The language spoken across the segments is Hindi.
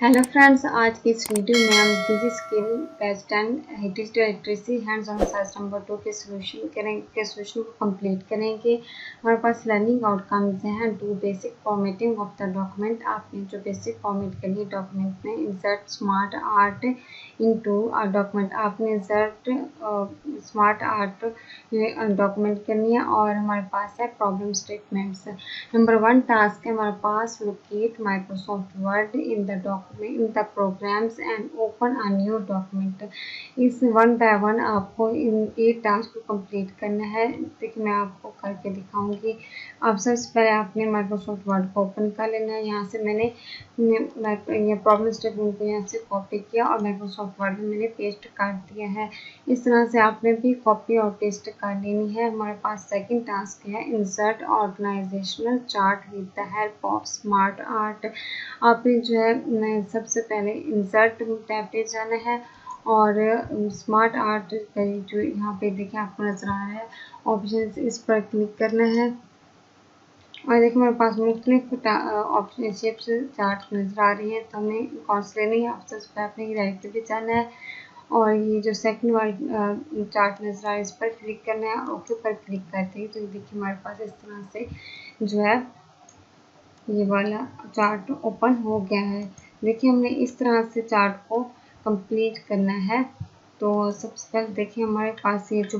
हेलो फ्रेंड्स, आज की इस वीडियो में हम digi skill batch 10 digital literacy hands on science number 2 के सोल्यूशन को कंप्लीट करेंगे। हमारे पास लर्निंग आउटकम्स हैं। Do basic formatting of the document. आपने जो बेसिक फॉर्मेट करनी है डॉक्यूमेंट में, insert smart art into document. आपने इंसर्ट स्मार्ट आर्ट डॉक्यूमेंट करनी है। और हमारे पास है प्रॉब्लम स्टेटमेंट्स। नंबर 1 टास्क है हमारे पास, locate Microsoft Word in the document in the programs and open a new document। इस 1 by 1 आपको इन 8 टास्क को कंप्लीट करना है। देखिए मैं आपको करके दिखाऊंगी। आप सबसे पहले आपने माइक्रोसॉफ्ट वर्ड को ओपन कर लेना है। यहाँ से मैंने ये प्रॉब्लम स्टेटमेंट को यहाँ से कॉपी किया और माइक्रोसॉफ्ट वर्ड में मैंने पेस्ट कर दिया है। इस तरह से आपने भी कॉपी और पेस्ट कर लेनी है। हमारे पास सेकंड टास्क है, insert organisational chart with the help of SmartArt. आपने जो है सबसे पहले इंसर्ट टैब पे जाना है और स्मार्ट आर्ट जो यहाँ पे देखिए आपको नजर आ रहा है ऑप्शन, इस पर क्लिक करना है। और देखिए हमारे पास मुख्तलिफ ऑप्शन शेप्स चार्ट नजर आ रही है, तो हमें कौन से लेनी है। आपसे अपने डायरेक्टरी पे जाना है और ये जो सेकंड वाली चार्ट नजर आ रहा है इस पर क्लिक करना है और ओके पर क्लिक करते ही तो देखिए हमारे पास इस तरह से जो है ये वाला चार्ट ओपन हो गया है। देखिए हमने इस तरह से चार्ट को कंप्लीट करना है। तो सबसे पहले देखिए हमारे पास ये जो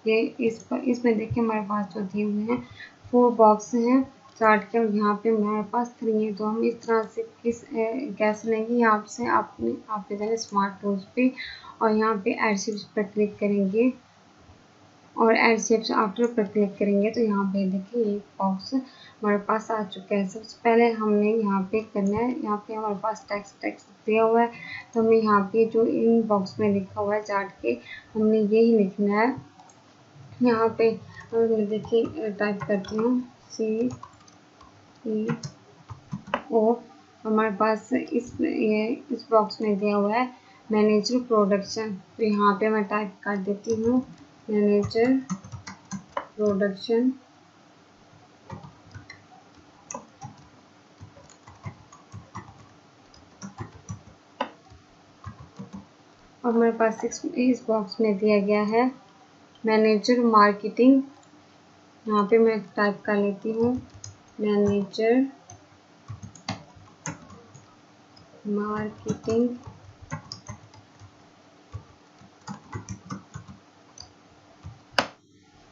ये इसमें देखिए हमारे पास जो दिए हुए हैं 4 बॉक्स हैं चार्ट के और यहाँ पे हमारे पास 3 है। तो हम इस तरह से कैसे लेंगे, यहाँ से आप जाएंगे स्मार्ट टूल्स पे और यहाँ पे ऐड शेप्स पर क्लिक करेंगे और ऐड शेप्स आफ्टर पर क्लिक करेंगे तो यहाँ पे देखिए ये बॉक्स हमारे पास आ चुका है। सबसे पहले हमने यहाँ पे करना है, यहाँ पे हमारे पास टेक्स्ट दिया हुआ है तो हमें यहाँ पे जो इन बॉक्स में लिखा हुआ है चार्ट के हमने यही लिखना है। यहाँ पे मैं देखिए टाइप करती हूँ CEO। हमारे पास इस बॉक्स में दिया हुआ है मैनेजर प्रोडक्शन, तो यहाँ पे मैं टाइप कर देती हूँ मैनेजर प्रोडक्शन। और हमारे पास इस बॉक्स में दिया गया है मैनेजर मार्केटिंग, यहाँ पे मैं टाइप कर लेती हूँ मैनेजर मार्केटिंग।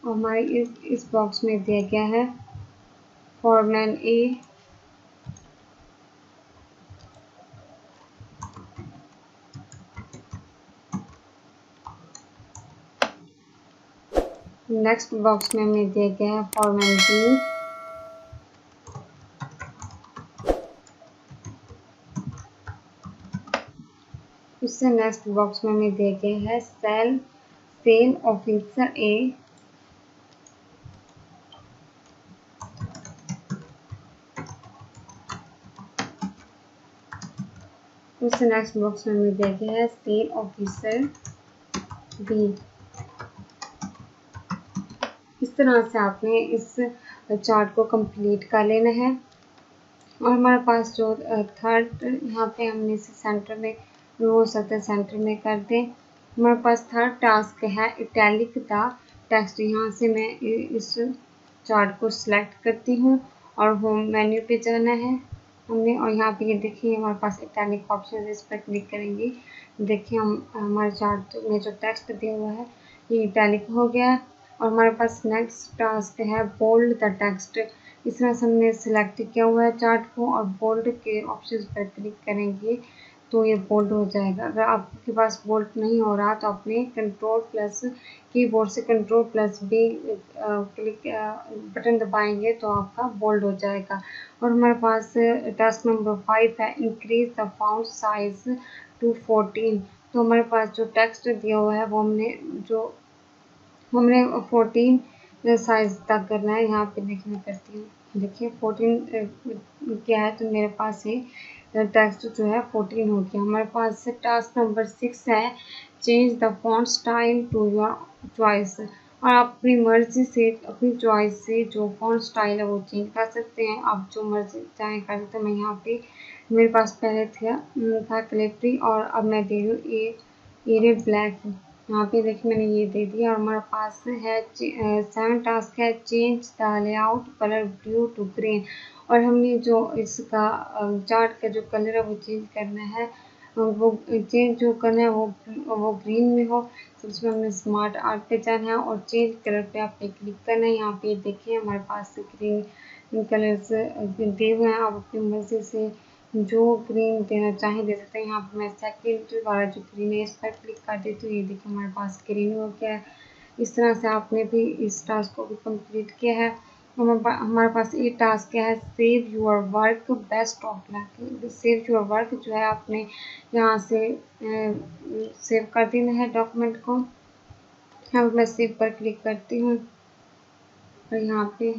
और हमारे इस बॉक्स में दिया गया है फॉर्मैन ए। नेक्स्ट बॉक्स में हमें दिया गया है फॉर्मैन बी। उससे नेक्स्ट बॉक्स में हमें दिया गया है सेल ऑफिसर ए। उससे नेक्स्ट बॉक्स में हमें दिया गया है सेल ऑफिसर बी। इस तरह से आपने इस चार्ट को कंप्लीट कर लेना है। और हमारे पास जो थर्ड यहाँ पे हमने इसे सेंटर में हो सकता है सेंटर में कर दें। हमारे पास थर्ड टास्क है इटैलिक द टेक्स्ट। यहाँ से मैं इस चार्ट को सिलेक्ट करती हूँ और होम मेन्यू पे जाना है हमने। और यहाँ पे ये देखिए हमारे पास इटैलिक ऑप्शन है, इस पर क्लिक करेंगे। देखिए हमारे चार्ट में जो टेक्स्ट दिया हुआ है ये इटैलिक हो गया है। और हमारे पास नेक्स्ट टास्क है बोल्ड द टेक्स्ट। इस तरह से हमने सिलेक्ट किया हुआ है चार्ट को और बोल्ड के ऑप्शन पर क्लिक करेंगे तो ये बोल्ड हो जाएगा। अगर आपके पास बोल्ड नहीं हो रहा तो अपने कंट्रोल प्लस कीबोर्ड से control plus B click button दबाएंगे तो आपका बोल्ड हो जाएगा। और हमारे पास टास्क नंबर 5 है increase the font size to 14। तो हमारे पास जो टेक्स्ट दिया हुआ है वो हमने 14 साइज तक करना है। यहाँ पे देखिए मैं करती हूँ, देखिए 14 क्या है तो मेरे पास ये टेक्स्ट जो है 14 हो गया। हमारे पास टास्क नंबर 6 है change the font style to your choice. और आप अपनी मर्ज़ी से, अपनी चॉइस से जो फ़ॉन्ट स्टाइल है वो चेंज कर सकते हैं। आप जो मर्ज़ी चाहें कर सकते हैं। मैं यहाँ पे मेरे पास पहले था कैलिग्राफी और अब मैं दे रही हूँ एरियल ब्लैक। यहाँ पे देखिए मैंने ये दे दिया और हमारे पास है 7 टास्क है। Change the layout colour blue to green. और हमने जो इसका चार्ट का जो कलर है वो चेंज करना है। वो चेंज जो करना है वो ग्रीन में हो। उसमें हमने स्मार्ट आर्ट पे जाना है और चेंज कलर पे आपने क्लिक करना है। यहाँ पे देखिए हमारे पास ग्रीन कलर्स दिए हुए हैं। आप अपनी मर्जी से जो ग्रीन देना चाहें दे सकते हैं। यहाँ पे मैं सेकंड वाला जो ग्रीन है इस पर क्लिक कर देती हूँ। ये देखिए हमारे पास ग्रीन हो गया है। इस तरह से आपने भी इस टास्क को भी कंप्लीट किया है। हमारे पास ये टास्क है save your work best of luck. Save your work जो है आपने यहाँ से सेव कर देना है डॉक्यूमेंट को। यहाँ मैं सेव पर क्लिक करती हूँ और यहाँ पे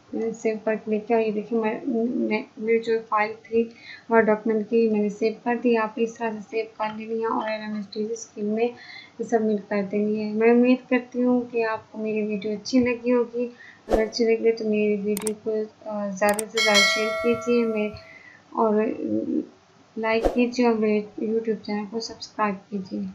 मैंने सेव पर क्लिक किया। ये देखिए मेरी जो फाइल थी और डॉक्यूमेंट की मैंने सेव कर दी। आप इस तरह से सेव कर लेनी है और LMS डिजिस्किल में सबमिट कर देनी है। मैं उम्मीद करती हूँ कि आपको मेरी वीडियो अच्छी लगी होगी। अगर अच्छी लगी तो मेरी वीडियो को ज़्यादा से ज़्यादा शेयर कीजिए और लाइक कीजिए और मेरे यूट्यूब चैनल को सब्सक्राइब कीजिए।